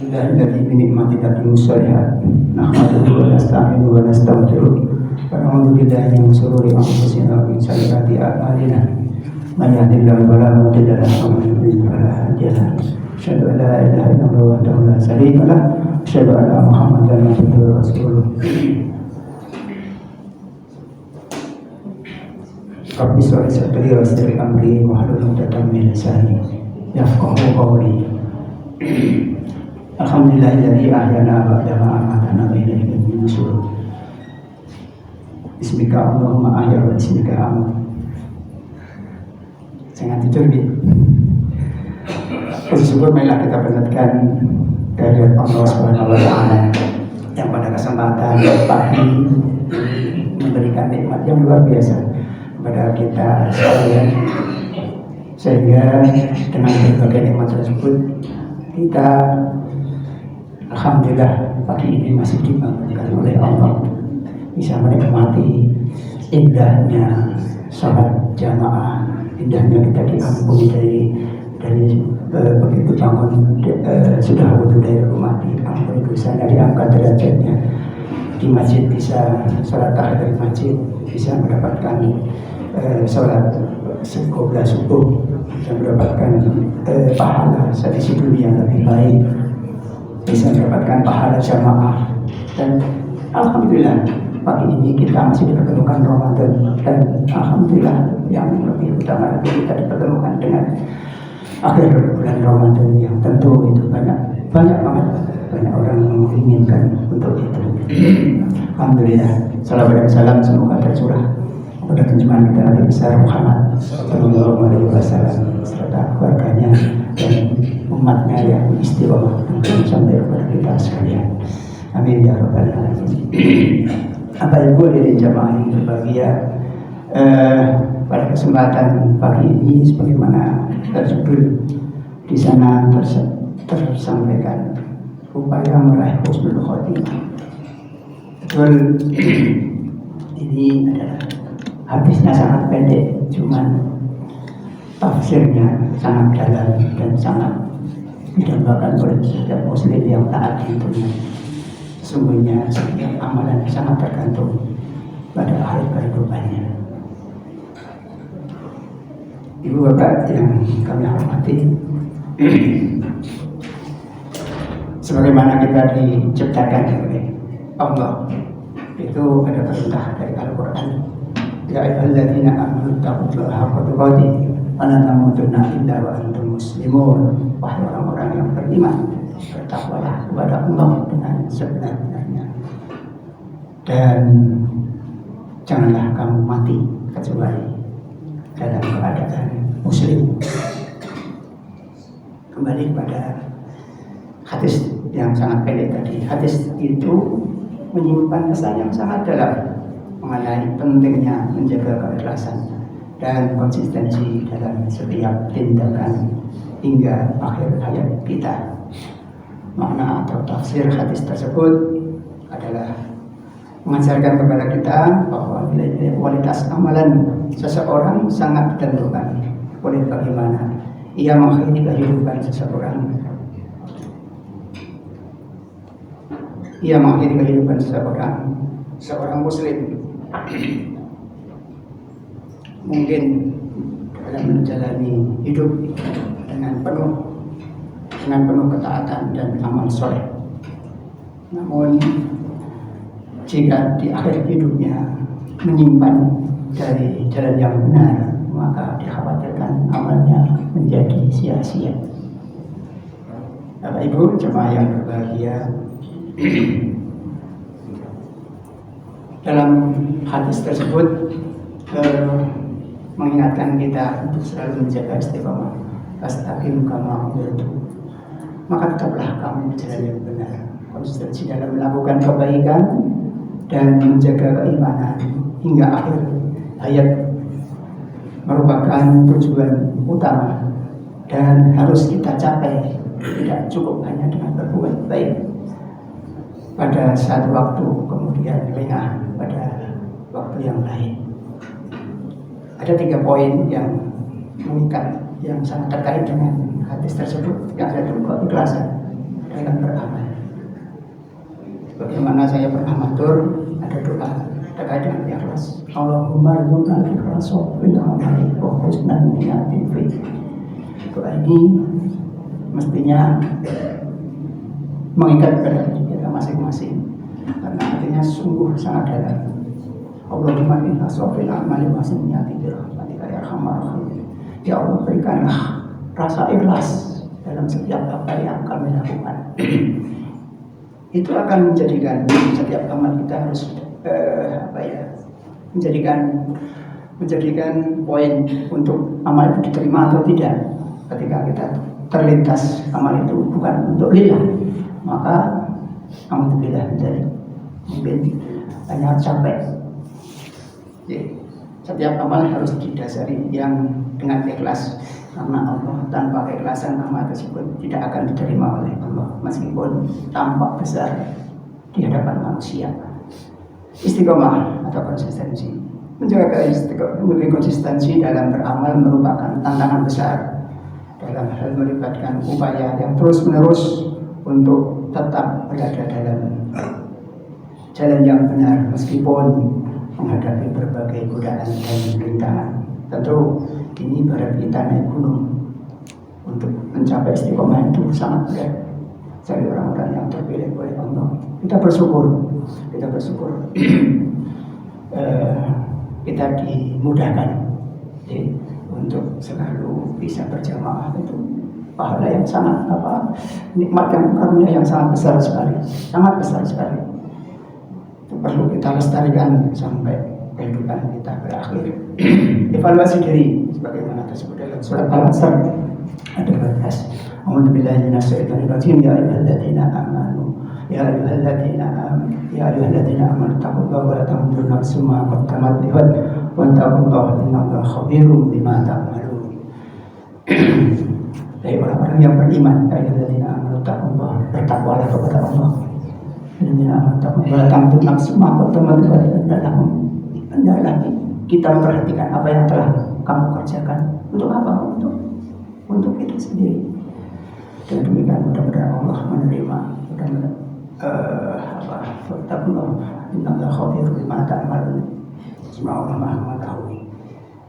Alhamdulillah bi ni'mati tatimmu shalihat. Nahmaduhu wa nasta'inuhu wa nastaghfiruh. Wa na'udzu billahi min shururi anfusina wa min sayyiati a'malina. Man yahdihillahu fala mudilla lahu wa man yudlil fala hadiya lahu. Asyhadu an la ilaha illallah wahdahu la syarika lahu. Asyhadu anna Muhammadan abduhu wa rasuluh. Rabbi shrah li sadri wa yassir li amri wahlul 'uqdatam min lisani yafqahu qawli. Alhamdulillahilladzi ahyana ba'da ma amatana wa ilaihi nusyur. Bismika Allahumma ahya wa bismika amut. Jangan tidur gitu. Puji syukur marilah kita panjatkan kehadirat Allah Subhanahu wa taala yang pada kesempatan pagi memberikan nikmat yang luar biasa kepada kita sekalian, sehingga dengan berbagai nikmat tersebut kita alhamdulillah pagi ini masih dibangunkan oleh Allah, bisa menikmati indahnya sholat jamaah, indahnya kita diampuni dari begitu bangun sudah wudhu dari rumah, diampuni dosanya, diangkat derajatnya di masjid, bisa sholat tahiyat masjid, bisa mendapatkan sholat qobla subuh, bisa mendapatkan pahala sisi dunia yang lebih baik, bisa mendapatkan pahala jamaah. Dan alhamdulillah pagi ini kita masih dipertemukan Ramadan, dan alhamdulillah yang lebih utama lagi kita dipertemukan dengan akhir bulan Ramadan yang tentu itu banyak banget banyak orang yang menginginkan untuk itu. Alhamdulillah, salawat dan salam semoga tercurah kepada junjungan kita Nabi besar Muhammad Sallallahu Alaihi Wasallam serta keluarganya dan umatnya yang istiqomah sampai kepada kita sekalian. Amin ya rabbal alamin. Bapak Ibu dari jamaah yang berbahagia, pada kesempatan pagi ini sebagaimana terjudul di sana tersampaikan upaya meraih husnul khotimah. Betul, ini adalah hadisnya sangat pendek, cuman tafsirnya sangat dalam dan sangat didambakan oleh setiap muslim yang taat tentunya. Sesungguhnya setiap amalan sangat tergantung pada akhir kehidupannya. Ibu bapak yang kami hormati, sebagaimana kita diciptakan oleh Allah, itu ada perintah dari Al-Quran, ya ayyuhalladzina amanu taqullaha haqqa tuqatih wa la tamutunna illa wa antum muslimun. Wahai orang-orang yang beriman, bertakwalah kepada Allah dengan sebenar-benarnya, dan janganlah kamu mati kecuali dalam keadaan muslim. Kembali pada hadis yang sangat pendek tadi. Hadis itu menyimpan pesan yang sangat dalam mengenai pentingnya menjaga keikhlasan dan konsistensi dalam setiap tindakan hingga akhir hayat kita. Makna atau tafsir hadis tersebut adalah mengajarkan kepada kita bahwa nilai-nilai kualitas amalan seseorang sangat ditentukan oleh bagaimana ia mengakhiri kehidupan seseorang. Ia mengakhiri kehidupan seorang muslim. Mungkin dalam menjalani hidup dengan penuh ketaatan dan amal soleh. Namun jika di akhir hidupnya menyimpan dari jalan yang benar, maka dikhawatirkan amalnya menjadi sia-sia. Bapak Ibu jemaah yang berbahagia, dalam hadis tersebut mengingatkan kita untuk selalu menjaga istiqomah. Fastaqim kama umirtu, maka tetaplah kamu berjalan yang benar, konsistensi dalam melakukan kebaikan dan menjaga keimanan hingga akhir hayat merupakan tujuan utama dan harus kita capai. Tidak cukup hanya dengan berbuat baik pada satu waktu kemudian lengah pada waktu yang lain. Ada 3 poin yang mengikat, yang sangat terkait dengan hadis tersebut, yang satu keikhlasan dalam ikhlas. Allahumma rzuqna ikhlas fil amali wa husnal niyati fi. Doa ini mestinya mengikat pada diri kita masing-masing, karena artinya sungguh sangat dalam. Allahumma ikhlas fil amali wa husnal niyati fi. Ya Allah, berikanlah rasa ikhlas dalam setiap apa yang kami lakukan. Itu akan menjadikan setiap amal kita harus menjadikan poin untuk amal itu diterima atau tidak. Ketika kita terlintas amal itu bukan untuk lillah, maka alhamdulillah menjadi mungkin hanya capek. Setiap amal harus didasari yang dengan ikhlas, karena Allah tanpa keikhlasan amal tersebut tidak akan diterima oleh Allah meskipun tampak besar di hadapan manusia. Istiqomah atau konsistensi, menjaga konsistensi dalam beramal merupakan tantangan besar dalam hal melibatkan upaya yang terus menerus untuk tetap berada dalam jalan yang benar meskipun menghadapi berbagai godaan dan rintangan. Tentu ini ibarat kita naik gunung. Untuk mencapai istiqomah itu sangat berat. Dari orang-orang yang terpilih oleh Allah, kita bersyukur kita dimudahkan untuk selalu bisa berjamaah. Itu pahala yang sangat nikmat yang karunia yang sangat besar sekali. Itu perlu kita lestarikan sampai kehidupan kita berakhir. Evaluasi diri sebagaimana tersebut dalam surat Al-Asr ada 12. A'udzubillahi minasyaitonir rajim. Ya ayyuhalladzina amanu taqullaha wa la tamutunna nafsun ma qaddamat lighad wa taqullaha innallaha khabirum bima ta'malun. Hai orang-orang yang beriman, ya ayyuhalladzina amanu taqullaha, bertakwalah kepada Allah. Alladzina amanu taqullaha wa la tamutunna nafsun ma qaddamat lighad. Hendaklah kita memperhatikan apa yang telah kamu kerjakan. Untuk apa? Untuk kita sendiri. Dan demikian mudah-mudahan Allah menerima. Innallaha khabirum bima ta'malun. Semoga Allah Maha mengetahui.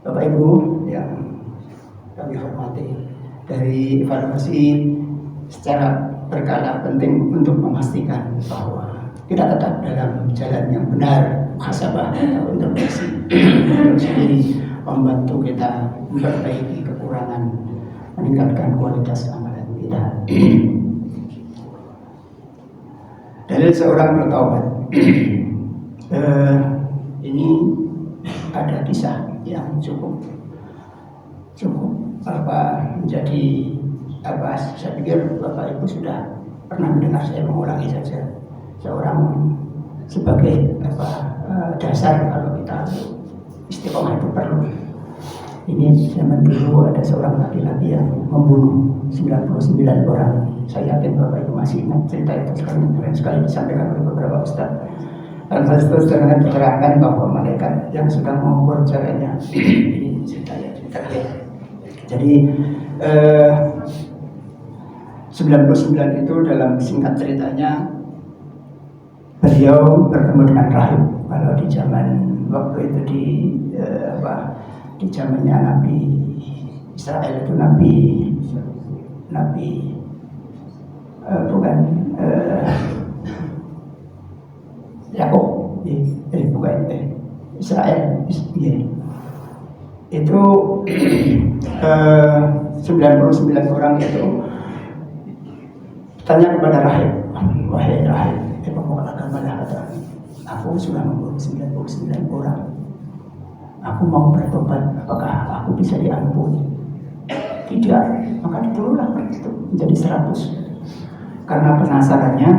Bapak Ibu yang kami hormati, dari evaluasi secara berkala penting untuk memastikan bahwa kita tetap dalam jalan yang benar, muhasabah atau introspeksi untuk sendiri, membantu kita memperbaiki kekurangan, meningkatkan kualitas amalan kita. Dalil seorang bertaubat. Ini ada kisah yang cukup menjadi saya pikir Bapak Ibu sudah pernah mendengar saya mengulangi saja. Seorang sebagai dasar kalau kita istiqomah itu perlu. Ini zaman dulu ada seorang laki-laki yang membunuh 99 orang. Saya yakin Bapak Ibu masih ingat cerita itu, keren sekali disampaikan oleh beberapa ustaz. Dan saya dengan diterangkan bahwa malaikat yang sedang mengukur caranya ini ceritanya. Jadi 99 itu dalam singkat ceritanya beliau bertemu dengan rahib. Kalau di zaman waktu itu di zamannya Nabi Israel itu Yakub, Israel, itu 99 orang itu tanya kepada rahib, wahai rahib, pemuka agama kata, aku sudah membunuh 99 orang, aku mau bertobat, apakah aku bisa diampuni? Tidak, maka dibunuhlah itu menjadi 100. Karena penasarannya,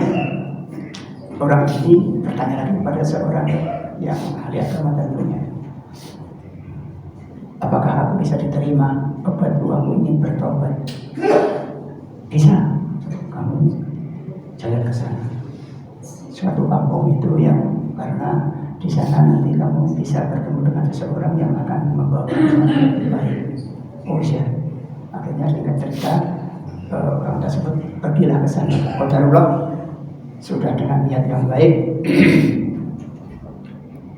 orang ini bertanya lagi kepada seorang yang ahli agama tentunya, apakah aku bisa diterima obatku, aku ingin bertobat? Bisa, kamu jalan ke sana, suatu kampung itu yang karena di sana nanti kamu bisa bertemu dengan seseorang yang akan membawa kamu lebih baik. Oh iya. Akhirnya singkat cerita orang tersebut pergilah ke sana. Qadarullah sudah dengan niat yang baik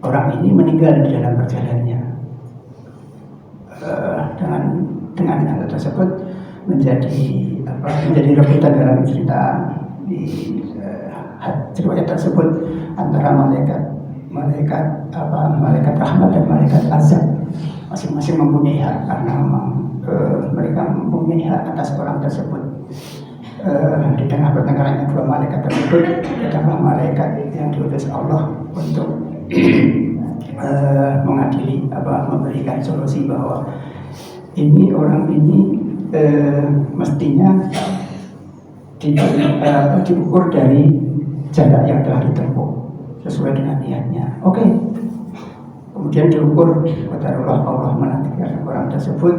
orang ini meninggal di dalam perjalanannya. Dengan hal tersebut menjadi rebutan dalam cerita di riwayat tersebut antara malaikat rahmat dan malaikat azab, masing-masing mempunyai hak karena memang mereka mempunyai hak atas orang tersebut. Di tengah pertengkarannya dua malaikat tersebut, datanglah malaikat yang diutus Allah untuk mengadili, memberikan solusi bahwa orang ini mestinya diukur dari jarak yang telah ditempuh sesuai dengan niatnya. Oke. Kemudian diukur, kata Allah menantikan orang tersebut,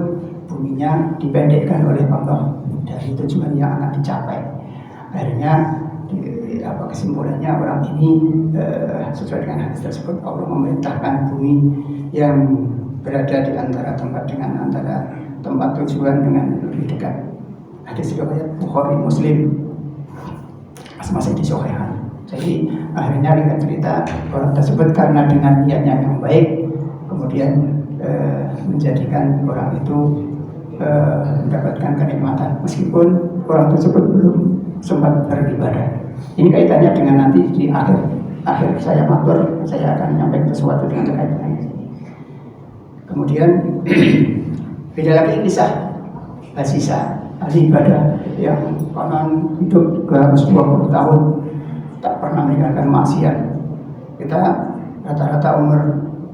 buminya dipendekkan oleh Allah dari tujuan yang akan dicapai. Akhirnya kesimpulannya orang ini sesuai dengan hadis tersebut, Allah memerintahkan bumi yang berada di antara tempat tujuan dengan lebih dekat. Hadis riwayat Bukhari Muslim, masing-masing disahihkan. Jadi akhirnya ringkas cerita, orang tersebut karena dengan niatnya yang baik kemudian menjadikan orang itu mendapatkan kenikmatan meskipun orang tersebut belum sempat beribadah. Ini kaitannya dengan nanti di akhir saya matur, saya akan menyampaikan sesuatu dengan kaitan ini. Kemudian beda lagi kisah Basisa, ahli ibadah yang konon hidup 220 tahun tak pernah meninggalkan maksiat. Kita rata-rata umur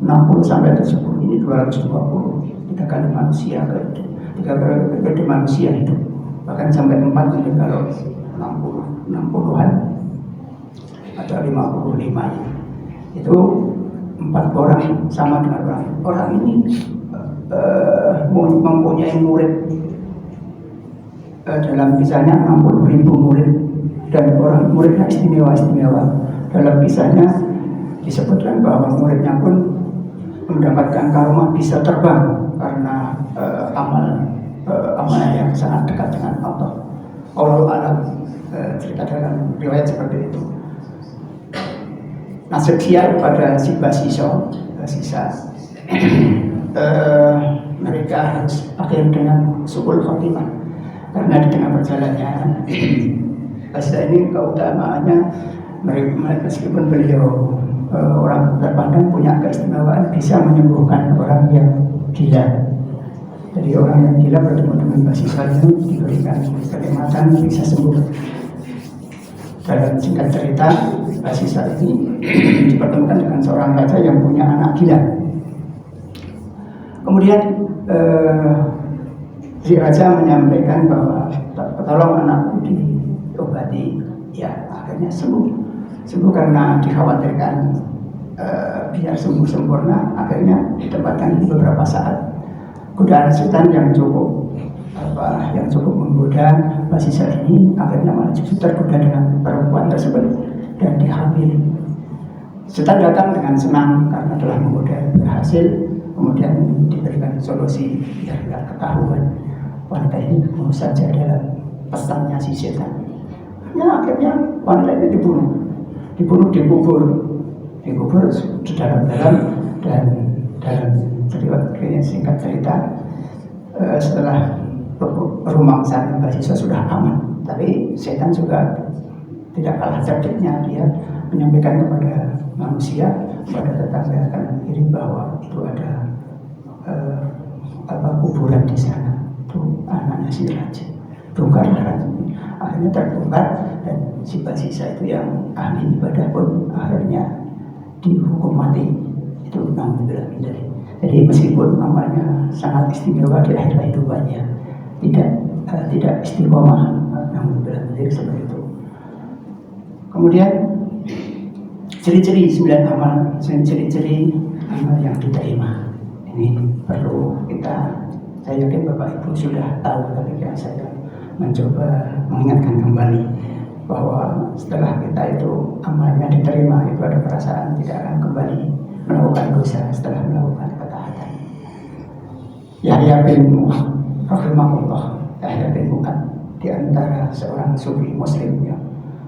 60 sampai 70, ini 220, 3 kali manusia hidup, bahkan sampai 4 mungkin kalau 60-an atau 55 itu 4 orang sama dengan orang ini mempunyai murid, dalam kisahnya 60.000 murid, dan orang muridnya istimewa. Dalam kisahnya disebutkan bahwa muridnya pun mendapatkan karomah bisa terbang karena amalnya yang sangat dekat dengan Allah. Allahu a'lam, cerita dalam riwayat seperti itu. Nasib sial pada si Basisa, mereka harus akhir dengan su'ul khotimah karena di tengah perjalanannya Basisa ini keutamaannya, meskipun beliau orang terpandang punya keistimewaan bisa menyembuhkan orang yang gila. Jadi orang yang gila bertemu dengan Basisa itu diberikan kenikmatan bisa sembuh. Dalam singkat cerita, Basisa ini dipertemukan dengan seorang raja yang punya anak gila. Kemudian si raja menyampaikan bahwa tolong anakku diobati, ya akhirnya sembuh karena dikhawatirkan biar sembuh sempurna, akhirnya ditempatkan beberapa saat godaan setan yang cukup menggoda Basisa ini, akhirnya malah justru tergoda dengan perempuan tersebut dan dihamili. Setan datang dengan senang karena telah menggoda, berhasil, kemudian diberikan solusi biar tidak ketahuan wanita ini mau saja dalam pesannya si setan. Akhirnya wanita ini dibunuh dikubur di dalam-dalam, dan dalam singkat cerita setelah rumangsan Basisa sudah aman, tapi setan juga tidak kalah cerdiknya. Dia menyampaikan kepada manusia, kepada tetangga kanan kiri bahwa itu ada kuburan di sana, itu anaknya si raja. Bongkarlah, akhirnya terbongkar, dan si Basisa itu yang ahli ibadah pun akhirnya dihukum mati. Itu naudzubillah. Jadi meskipun namanya sangat istimewa di akhir kehidupannya, tidak istiqomah, naudzubillah seperti itu. Kemudian ciri-ciri 9 amal, ciri-ciri amal yang diterima. Ini perlu saya yakin Bapak Ibu sudah tahu, tapi saya mencoba mengingatkan kembali bahwa setelah kita itu amalnya diterima, itu ada perasaan tidak akan kembali melakukan dosa setelah melakukan ketaatan. Yahya bin Mu'adz rahimahullah, Yahya bin Mu'adz di antara seorang sufi muslim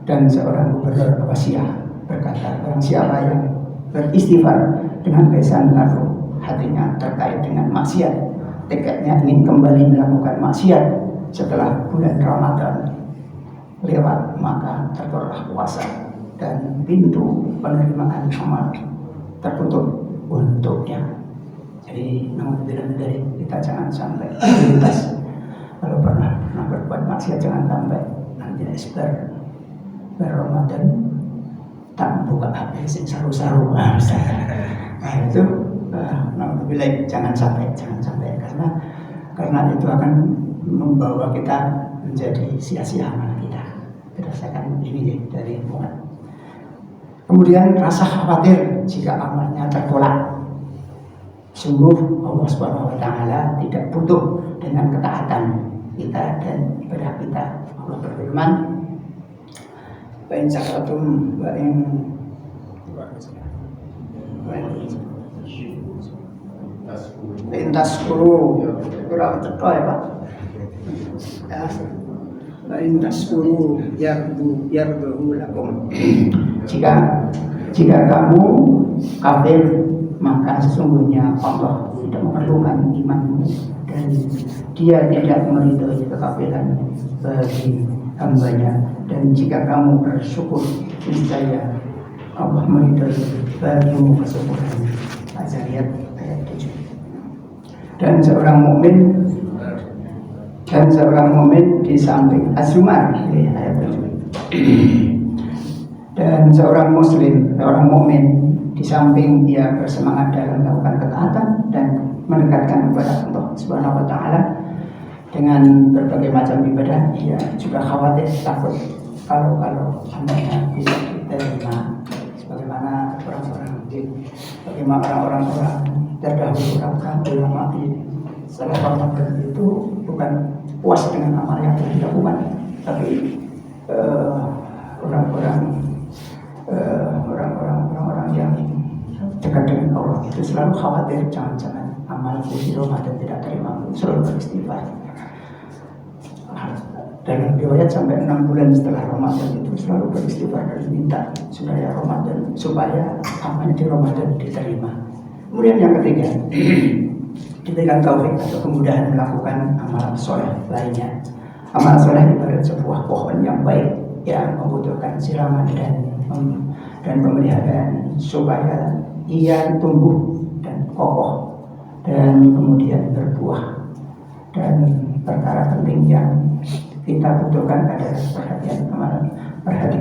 dan seorang gubernur Abbasiyah berkata, barang siapa yang beristighfar dengan lisan lalu hatinya terkait dengan maksiat, tekadnya ingin kembali melakukan maksiat setelah bulan Ramadan lewat, maka tertolak puasa dan pintu penerimaan amal tertutup untuknya. Jadi namun dari kita jangan sampai lintas. Kalau pernah berbuat maksiat jangan sampai nanti Ramadan tak buka HP sing saru-saru. Nah itu jangan sampai karena itu akan membawa kita menjadi sia-sia amal kita. Berdasarkan ini dari Tuhan. Kemudian rasa khawatir jika amalnya tertolak. Sungguh Allah Subhanahu wa taala tidak butuh dengan ketaatan kita dan ibadah kita. Allah berfirman, "Wa in syakartum wa in tashkuru." Kurang tepat ya Pak. Wa in tashkuru yardu lakum. Jika kamu kafir, maka sesungguhnya Allah tidak memerlukan imanmu dan Dia tidak meridhoi kekafiran bagi hambanya. Dan jika kamu bersyukur, niscaya Allah meridhoi bagimu kesyukuran. Al-Zariyat ayat 7. Dan seorang mukmin di samping Az-Zumar ayat 7. Dan seorang mukmin di samping dia bersemangat dalam melakukan ketaatan dan mendekatkan kepada Allah Subhanahu wa taala dengan berbagai macam ibadah, ia juga khawatir takut kalau amalnya bisa diterima sebagaimana orang-orang terdahulu, orang ulama di salaf itu bukan puas dengan amal yang dilakukan, tapi orang-orang yang dekat dengan Allah itu selalu khawatir jangan-jangan amalku di Ramadan tidak terima, selalu beristighfar. Dalam riwayat sampai 6 bulan setelah Ramadan itu selalu beristighfar dan minta supaya amalnya di Ramadan diterima. Kemudian yang ketiga, diberikan taufik atau kemudahan melakukan amal soleh lainnya. Amal soleh ibarat sebuah pohon yang baik yang membutuhkan siraman dan pemeliharaan supaya ia tumbuh dan kokoh dan kemudian berbuah. Dan perkara penting yang kita butuhkan adalah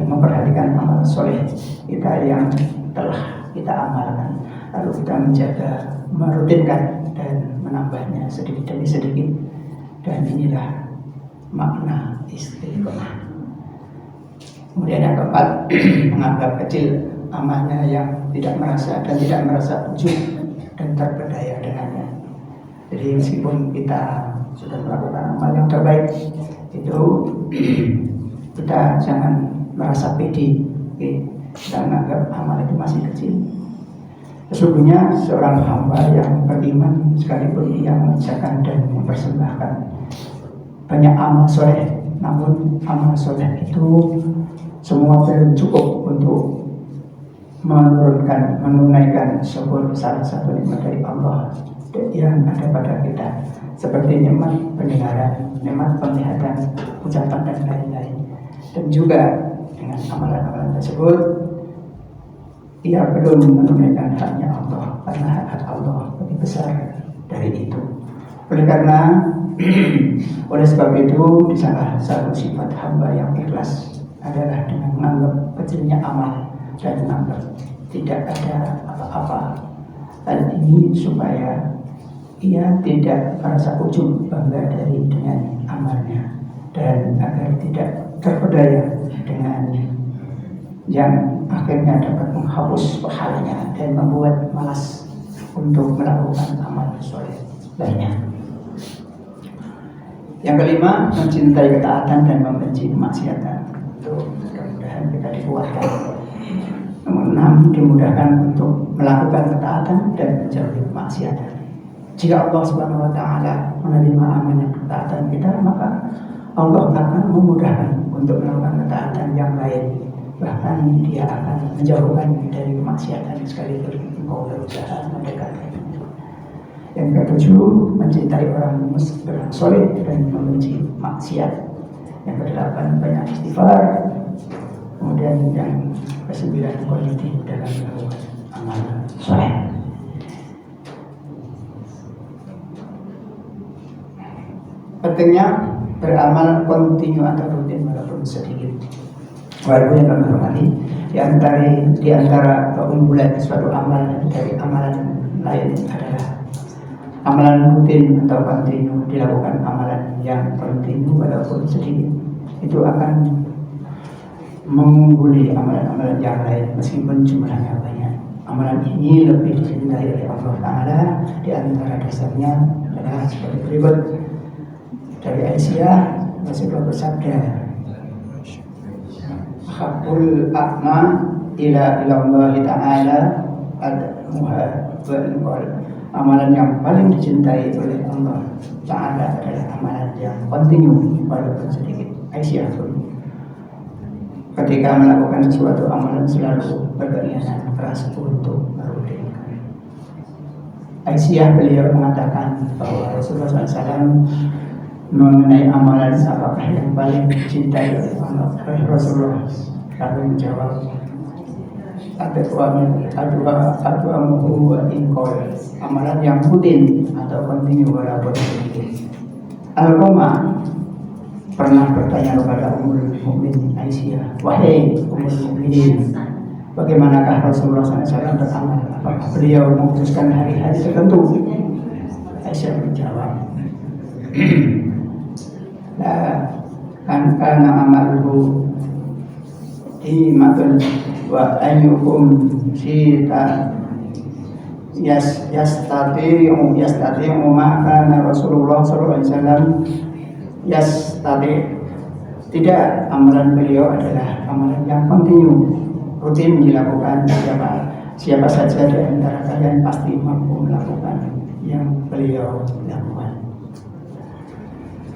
memperhatikan amal soleh kita yang telah kita amalkan, lalu kita menjaga, merutinkan dan menambahnya sedikit demi sedikit. Dan inilah makna istiqomah. Kemudian yang keempat, menganggap kecil amalnya yang tidak merasa ujub dan terpedaya dengannya. Jadi meskipun kita sudah melakukan amal yang terbaik, itu kita jangan merasa pede, kita menganggap amal itu masih kecil. Sesungguhnya seorang hamba yang beriman sekalipun ia mengerjakan dan mempersembahkan banyak amal soleh, namun amal soleh itu semua belum cukup untuk menunaikan salah satu nikmat dari Allah yang ada pada kita, seperti nikmat pendengaran, nikmat penglihatan, ucapan dan lain-lain. Dan juga dengan amalan-amalan tersebut ia belum menunaikan haknya Allah, karena hak Allah lebih besar dari itu. Oleh sebab itu, di salah satu sifat hamba yang ikhlas adalah dengan menganggap kecilnya amal dan menganggap tidak ada apa-apa. Hal ini supaya ia tidak merasa ujub bangga dengan amalnya dan agar tidak terpedaya dengan yang akhirnya dapat menghapus pahalanya dan membuat malas untuk melakukan amal soleh lainnya. Yang kelima, mencintai ketaatan dan membenci kemaksiatan. Mudah-mudahan kita dikuatkan. Nomor 6, dimudahkan untuk melakukan ketaatan dan menjauhi kemaksiatan. Jika Allah Subhanahu wa taala menerima amanah ketaatan kita, maka Allah akan memudahkan untuk melakukan ketaatan yang lain bahkan dia akan menjauhkan dari kemaksiatan sekalipun engkau berusaha mendekatinya. Yang ketujuh, mencintai orang soleh dan membenci maksiat. Yang kedelapan, banyak istighfar. Kemudian yang kesembilan, quality dalam melakukan amal soleh. Pentingnya beramal kontinu atau rutin walaupun sedikit. Walaupun yang kami hormati, di antara keunggulan suatu amal dari amalan lain adalah amalan rutin atau kontinu, dilakukan amalan yang kontinu walaupun sedikit, itu akan mengungguli amalan-amalan yang lain meskipun jumlahnya banyak. Amalan ini lebih dicintai oleh Allah Ta'ala. Di antara dasarnya adalah seperti berikut. Dari Aisyah, Rasulullah bersabda, "Haqqul a'ma ila Allah Ta'ala admuha wa inqal." Amalan yang paling dicintai oleh Allah Ta'ala adalah amalan yang kontinu walaupun sedikit. Aisyah pun ketika melakukan sesuatu amalan selalu berkeinginan keras untuk merutinkan. Aisyah beliau mengatakan bahwa Rasulullah SAW mengenai amalan apakah yang paling dicintai oleh Allah, Rasulullah lalu menjawab, Adwamuhu wa inqal, amalan yang rutin atau kontinu walaupun sedikit. Al-Qamah pernah bertanya kepada Ummul Mukminin Aisyah, "Wahai Ummul Mukminin, bagaimanakah Rasulullah SAW beramal? Apakah beliau mengkhususkan hari-hari tertentu?" Aisyah menjawab, "Kana amaluhu himatun wa ayyukum sita yastati'u ma kana Rasulullah SAW yastati'." Tidak, amalan beliau adalah amalan yang kontinu, rutin dilakukan. Siapa saja di antara kalian pasti mampu melakukan yang beliau lakukan.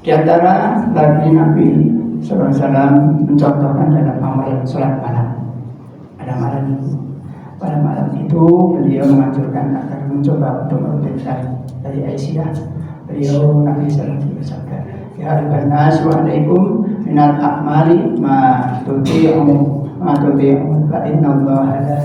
Di antara lagi Nabi SAW mencontohkan dalam amalan sholat malam. Pada malam itu beliau menganjurkan agar mencoba untuk merutinkan. Dari Aisyah, beliau Nabi SAW bersabda, "Ya ayuhan nas, wa alaikum minal a'mali ma tuti'u fa inna Allah la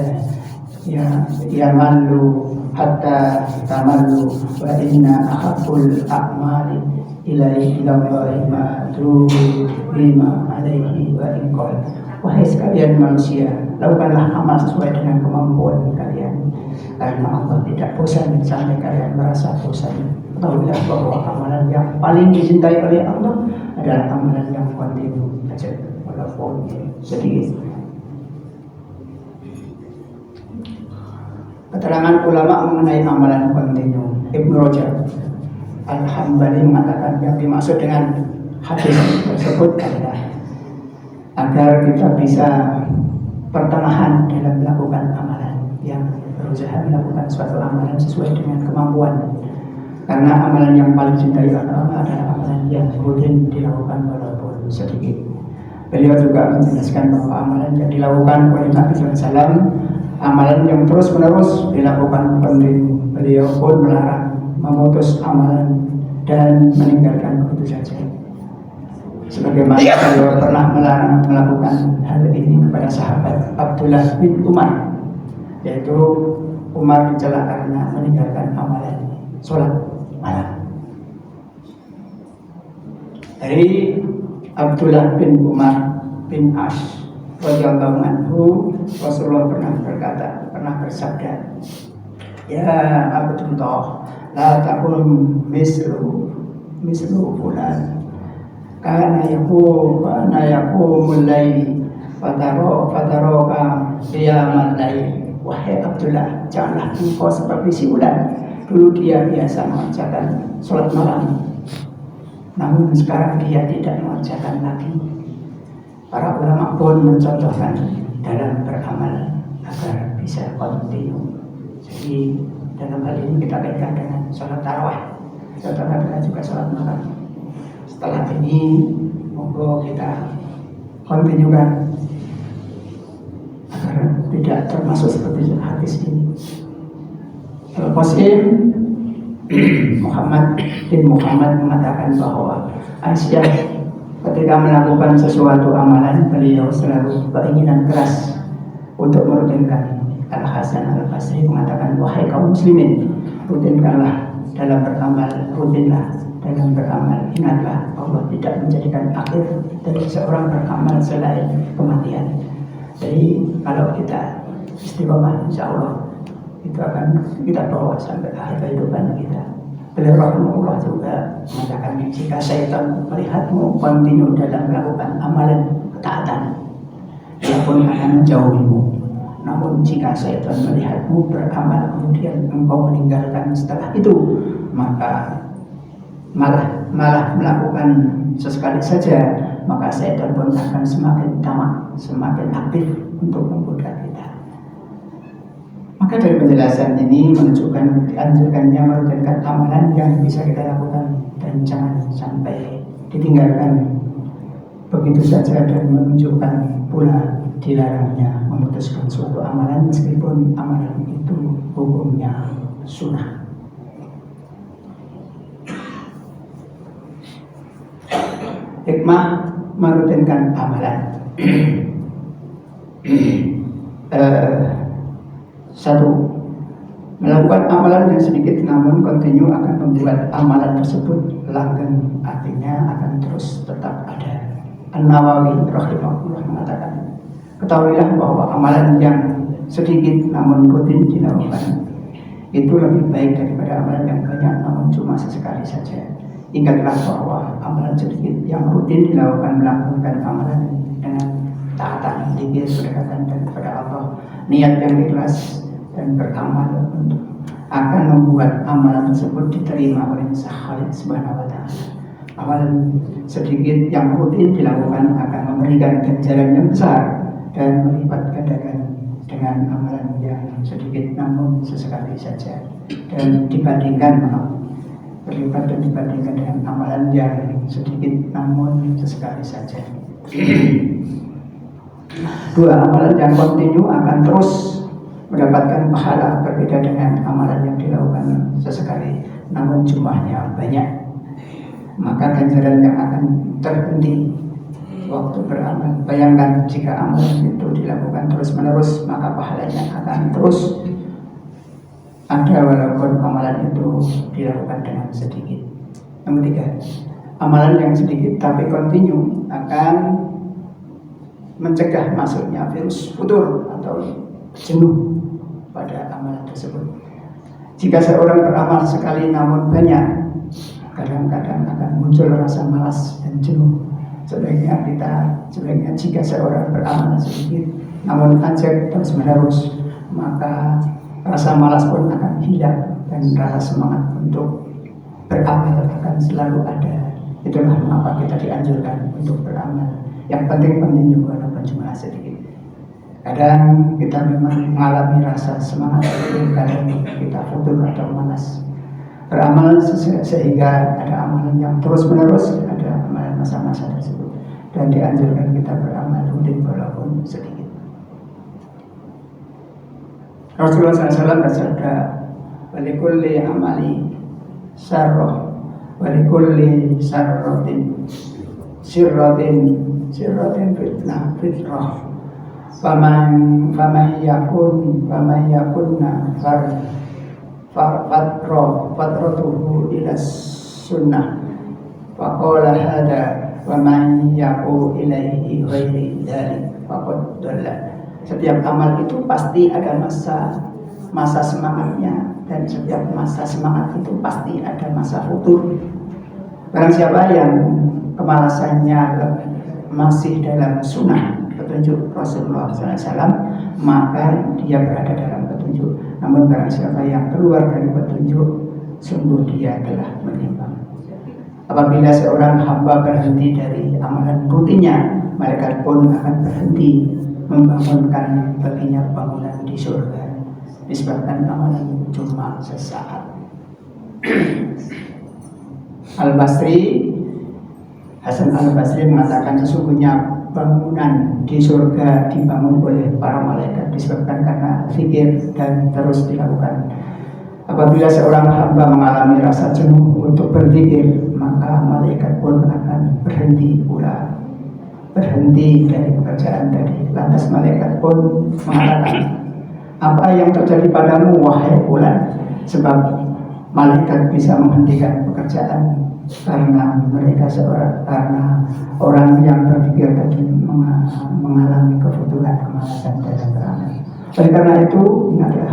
yamallu hatta tamallu wa inna ahabbul a'mali ilallahi ma tu'ima alaihi wa inqal." Wahai sekalian manusia, lakukanlah amal sesuai dengan kemampuan kalian, karena Allah tidak bosan sampai kalian merasa bosan. Tahulah bahwa amalan yang paling dicintai oleh Allah adalah amalan yang kontinu saja walaupun sedikit. Keterangan ulama mengenai amalan kontinu, Ibnu Rajab Al-Hambali mengatakan yang dimaksud dengan hadis tersebut adalah agar kita bisa pertengahan dalam melakukan amalan, yang berusaha melakukan suatu amalan sesuai dengan kemampuan. Karena amalan yang paling dicintai Allah adalah amalan yang rutin dilakukan walaupun sedikit. Beliau juga menjelaskan bahwa amalan yang dilakukan oleh Nabi SAW, amalan yang terus menerus dilakukan kontinu. Beliau pun melarang memutus amalan dan meninggalkan begitu saja. Sebagaimana beliau pernah melarang melakukan hal ini kepada sahabat Abdullah bin Umar, yaitu Umar dicela karena meninggalkan amalan sholat malam. Dari Abdullah bin Umar bin As radhiyallahu anhu, Rasulullah pernah bersabda, "Ya Abdullah, la takun mislu fulan. Kana yaqumul laili fataroka qiyamal laili." Wahai Abdullah, janganlah engkau seperti si fulan. Dulu dia biasa mengerjakan sholat malam, namun sekarang dia tidak mengerjakan lagi. Para ulama pun mencontohkan dalam beramal agar bisa kontinu. Jadi dalam hal ini kita kaitkan dengan sholat tarawih, contohnya juga sholat malam. Setelah ini monggo kita kontinukan tidak termasuk seperti hadis ini. Al-Qasim Muhammad bin Muhammad mengatakan bahwa Aisyah ketika melakukan sesuatu amalan, beliau selalu keinginan keras untuk merutinkan. Al-Hasan Al-Basri mengatakan, wahai kaum muslimin, rutinkanlah dalam beramal, rutinlah dalam beramal. Ingatlah Allah tidak menjadikan akhir dari seorang beramal selain kematian. Jadi kalau kita istiqomah, insya Allah itu akan kita bawa sampai akhir kehidupan kita. Beliau rahimahullah juga mengatakan, jika syaitan melihatmu kontinu dalam melakukan amalan ketaatan, dia pun akan menjauhimu. Namun jika syaitan melihatmu beramal kemudian engkau meninggalkan setelah itu, maka malah melakukan sesekali saja, maka syaitan pun akan semakin tamak, semakin aktif untuk menggoda kita. Maka dari penjelasan ini menunjukkan dianjurkannya merutinkan amalan yang bisa kita lakukan dan jangan sampai ditinggalkan begitu saja, dan menunjukkan pula dilarangnya memutuskan suatu amalan meskipun amalan itu hukumnya sunnah. Hikmah merutinkan amalan. Satu, melakukan amalan yang sedikit namun kontinu akan membuat amalan tersebut langgeng, artinya akan terus tetap ada. An-Nawawi rahimahullah mengatakan, ketahuilah bahwa amalan yang sedikit namun rutin dilakukan itu lebih baik daripada amalan yang banyak namun cuma sesekali saja. Ingatlah bahwa amalan sedikit yang rutin dilakukan melanggengkan amalan dengan taatan, zikir, berdekatan dan kepada Allah, niat yang ikhlas dan beramal untuk akan membuat amalan tersebut diterima oleh Khalik Subhanahu wa Ta'ala. Amalan sedikit yang rutin dilakukan akan memberikan ganjaran yang besar dan melipat gandakan dengan amalan yang sedikit namun sesekali saja, dan berlipat dan dibandingkan dengan amalan yang sedikit namun sesekali saja. Dua, amalan yang kontinu akan terus mendapatkan pahala, berbeda dengan amalan yang dilakukan sesekali namun jumlahnya banyak. Maka ganjaran yang akan terhenti waktu beramal. Bayangkan jika amalan itu dilakukan terus menerus, maka pahalanya akan terus ada walaupun amalan itu dilakukan dengan sedikit. Yang ketiga, amalan yang sedikit tapi kontinu akan mencegah masuknya virus futur atau jenuh pada amalan tersebut. Jika seorang beramal sekali namun banyak, kadang-kadang akan muncul rasa malas dan jenuh. Sebaiknya jika seorang beramal sedikit namun ajak terus menerus, maka rasa malas pun akan hilang dan rasa semangat untuk beramal akan selalu ada. Itulah mengapa kita dianjurkan untuk beramal. Yang penting juga walaupun jumlah sedikit. Kadang kita memang mengalami rasa semangat, kadang kita futur atau malas beramal, sehingga ada amalan yang terus menerus, ada amalan masa-masa tersebut, dan dianjurkan kita beramal rutin walaupun sedikit. Rasulullah SAW bersabda, walikulli amali syarrah, walikulli syarratin sirratin fitrah. Faman yakunna fatratuhu ila sunnah. Faqala hada wa man yaqu ilaihi ghairi dzalik faqad dhalla. Setiap amal itu pasti ada masa semangatnya, dan setiap masa semangat itu pasti ada masa futur. Barang siapa yang kemalasannya masih dalam sunnah petunjuk Rasulullah SAW, maka dia berada dalam petunjuk. Namun barang siapa yang keluar dari petunjuk, sungguh dia telah menyimpang. Apabila seorang hamba berhenti dari amalan rutinnya, malaikat pun akan berhenti membangunkan baginya bangunan di surga, disebabkan amalan cuma sesaat. Hasan Al-Basri mengatakan, sesungguhnya bangunan di surga dibangun oleh para malaikat disebabkan karena zikir dan terus dilakukan. Apabila seorang hamba mengalami rasa jenuh untuk berzikir, maka malaikat pun akan berhenti pula, berhenti dari pekerjaan tadi. Lantas malaikat pun mengatakan, apa yang terjadi padamu wahai fulan? Sebab malaikat bisa menghentikan pekerjaan karena karena orang yang berpikir tadi mengalami kefuturan, kemalasan dalam beramal. Oleh karena itu, ingatlah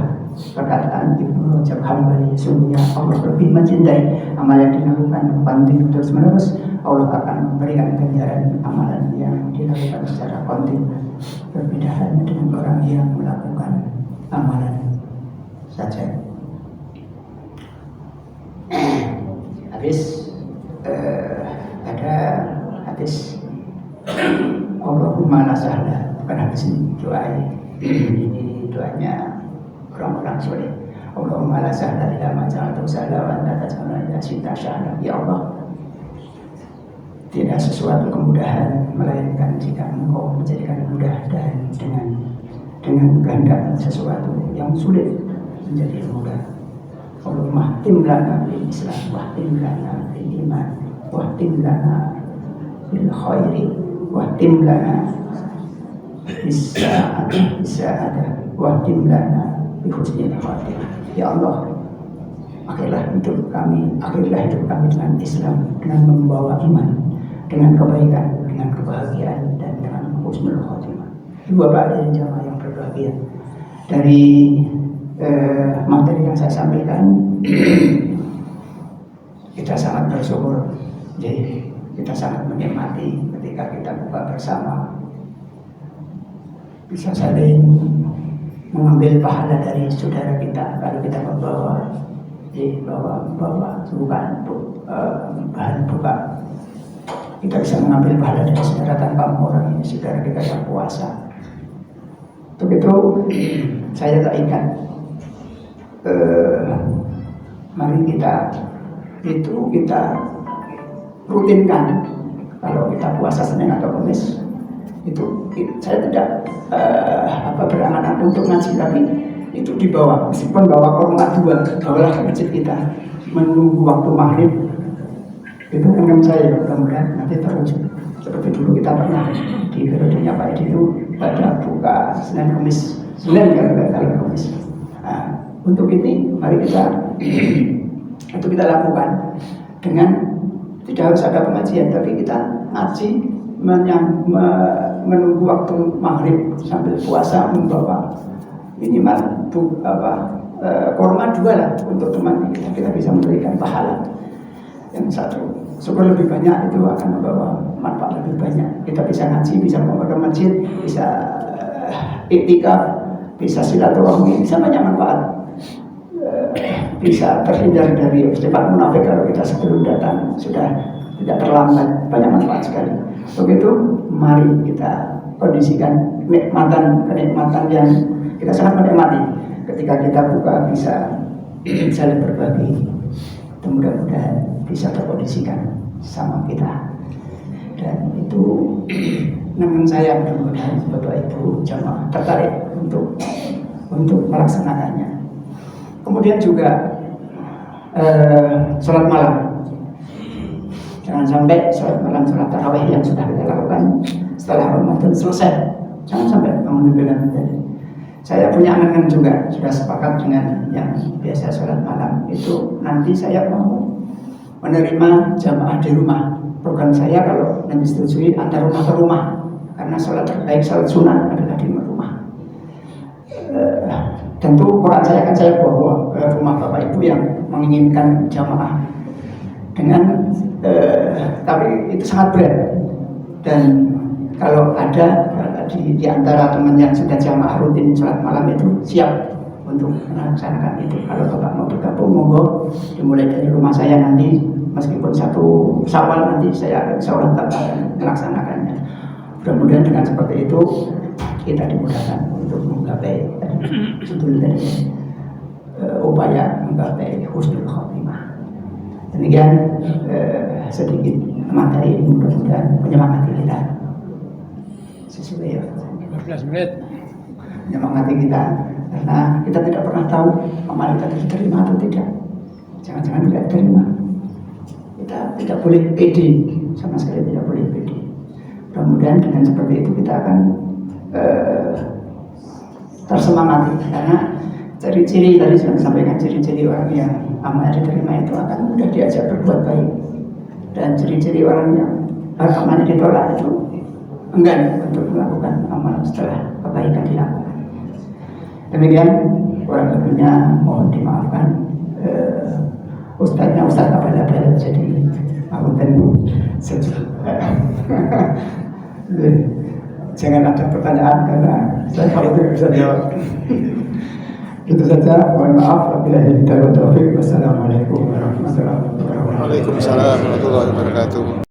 perkataan Ibnu Rajab Hambali, sungguhnya Allah lebih mencintai amal yang dilakukan kontinu terus menerus. Allah akan memberikan ganjaran amalan yang dilakukan secara kontinu. Berbeda halnya dengan orang yang melakukan amalan saja. Habis ada hadis Allahumma la sahla, bukan hadis ini, doa ini doanya orang-orang soleh. Allahumma la sahla illa ma ja'altahu sahla wa anta taj'alul idza syi'ta sahla. Ya Allah, tidak sesuatu kemudahan melainkan jika Engkau menjadikan mudah, dan dengan kehendak sesuatu yang sulit menjadi mudah. Allahumma tim lana bil Islam, wahtim lana bil iman, wahtim lana bil khairi, wahtim lana bis sa'adah, wahtim lana bi husnil khatimah. Ya Allah, akhirlah hidup kami dengan Islam, dengan membawa iman, dengan kebaikan, dengan kebahagiaan, dan dengan husnul khatimah. Dua dari jamaah yang berbahagia. Dari materi yang saya sampaikan, kita sangat bersyukur, jadi kita sangat menikmati ketika kita buka bersama, bisa saling mengambil pahala dari saudara kita. Kalau kita membawa bahan buka, kita bisa mengambil pahala dari saudara tanpa mengurangi saudara kita yang puasa. Untuk itu saya tak ingat, mari kita rutinkan. Kalau kita puasa Senin atau Kamis, itu saya tidak berangan-angan untuk ngaji, tapi itu dibawa, meskipun bawa korma 2, bawalah ke masjid kita menunggu waktu maghrib. Itu dengan saya, mudah-mudahan nanti terwujud seperti dulu kita pernah di periodenya Pak Edi itu pada buka Senin Kamis, kalau Kamis. Nah, untuk ini mari kita lakukan dengan tidak harus ada pengajian, tapi kita ngaji menunggu waktu maghrib sambil puasa, membawa minimal korma 2 lah untuk teman kita bisa memberikan pahala yang satu. Syukur lebih banyak itu akan membawa manfaat lebih banyak. Kita bisa ngaji, bisa membawa ke masjid, bisa iktikaf, bisa silaturahmi, bisa banyak manfaat. Bisa terhindar dari sifat munafik kalau kita sebelum datang sudah tidak terlambat, banyak manfaat sekali. Begitu, mari kita kondisikan kenikmatan yang kita sangat menikmati ketika kita buka, bisa saling berbagi. Mudah-mudahan bisa terkondisikan sama kita, dan itu namun saya mudah-mudahan Bapak Ibu jamaah tertarik untuk melaksanakannya. Kemudian juga sholat malam, jangan sampai sholat malam, sholat tarawih yang sudah kita lakukan setelah Ramadan selesai, jangan sampai menunda tadi. Saya punya angan juga, sudah sepakat dengan yang biasa sholat malam itu, nanti saya mau menerima jamaah di rumah. Program saya kalau nanti disetujui antar rumah ke rumah, karena sholat terbaik, sholat sunnah adalah di rumah. Tentu Quran saya akan saya bawa ke rumah Bapak Ibu yang menginginkan jamaah dengan tapi itu sangat berat, dan kalau ada di antara teman yang sudah jamaah rutin sholat malam itu siap untuk melaksanakan itu. Kalau Bapak mau bergabung, monggo, dimulai dari rumah saya nanti, meskipun 1 Syawal nanti saya insya Allah akan melaksanakannya. Mudah-mudahan dengan seperti itu kita dimudahkan untuk menggapai judul dari upaya menggapai husnul khotimah. Demikian sedikit materi, mudah-mudahan menyemangati kita. sesuai ya. 15 menit. Menyemangati kita, karena kita tidak pernah tahu amal kita diterima atau tidak. Jangan-jangan tidak diterima. Kita tidak boleh pede, sama sekali tidak boleh pede. Mudah-mudahan dengan seperti itu kita akan tersemangati, karena ciri-ciri tadi sudah sampaikan, ciri-ciri orang yang amalnya diterima itu akan mudah diajak berbuat baik, dan ciri-ciri orang yang amalnya ditolak itu enggan untuk melakukan amal setelah kebaikan dilakukan. Demikian kurang lebihnya, mohon dimaafkan. Ustaznya Ustaz abal-abal, jadi punten sejuk. Jangan ada pertanyaan karena saya khawatir bisa jawab. Itu saja, mohon maaf apabila hidayah wa taufik. Wassalamualaikum warahmatullahi wabarakatuh. Waalaikumsalam warahmatullahi wabarakatuh.